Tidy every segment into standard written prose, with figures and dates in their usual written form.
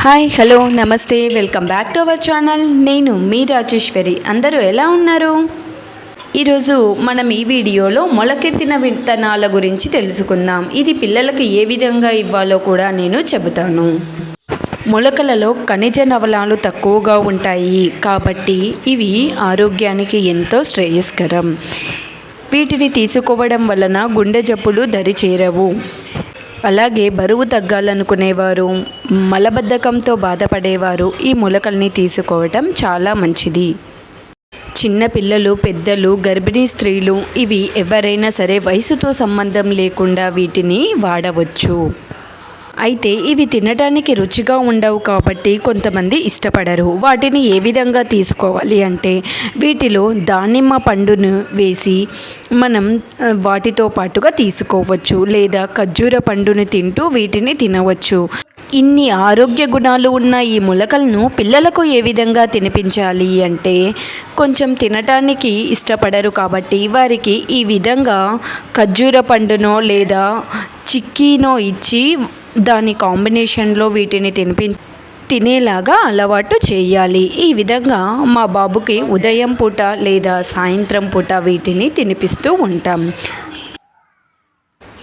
Hi hello నమస్తే welcome back to our channel. నేను మీ రాజేశ్వరి. అందరూ ఎలా ఉన్నారు? ఈరోజు మనం ఈ వీడియోలో మొలకెత్తిన విత్తనాల గురించి తెలుసుకుందాం. ఇది పిల్లలకు ఏ విధంగా ఇవ్వాలో కూడా నేను చెబుతాను. మొలకలలో ఖనిజ లవణాలు తక్కువగా ఉంటాయి కాబట్టి ఇవి ఆరోగ్యానికి ఎంతో శ్రేయస్కరం. వీటిని తీసుకోవడం వలన గుండె జబ్బులు దరిచేరవు. అలాగే బరువు తగ్గాలనుకునేవారు, మలబద్ధకంతో బాధపడేవారు ఈ మొలకల్ని తీసుకోవటం చాలా మంచిది. చిన్న పిల్లలు, పెద్దలు, గర్భిణీ స్త్రీలు ఇవి ఎవరైనా సరే వయసుతో సంబంధం లేకుండా వీటిని వాడవచ్చు. అయితే ఇవి తినడానికి రుచిగా ఉండవు కాబట్టి కొంతమంది ఇష్టపడరు. వాటిని ఏ విధంగా తీసుకోవాలి అంటే వీటిలో దానిమ్మ పండును వేసి మనం వాటితో పాటుగా తీసుకోవచ్చు, లేదా ఖర్జూర పండును తింటూ వీటిని తినవచ్చు. ఇన్ని ఆరోగ్య గుణాలు ఉన్న ఈ మొలకలను పిల్లలకు ఏ విధంగా తినిపించాలి అంటే కొంచెం తినటానికి ఇష్టపడరు కాబట్టి వారికి ఈ విధంగా ఖర్జూర పండునో లేదా చిక్కీనో ఇచ్చి దాని కాంబినేషన్లో వీటిని తినేలాగా అలవాటు చేయాలి. ఈ విధంగా మా బాబుకి ఉదయం పూట లేదా సాయంత్రం పూట వీటిని తినిపిస్తూ ఉంటాం.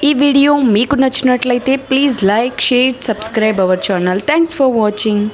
ఈ వీడియో మీకు నచ్చినట్లయితే please like, share, subscribe our channel. Thanks for watching.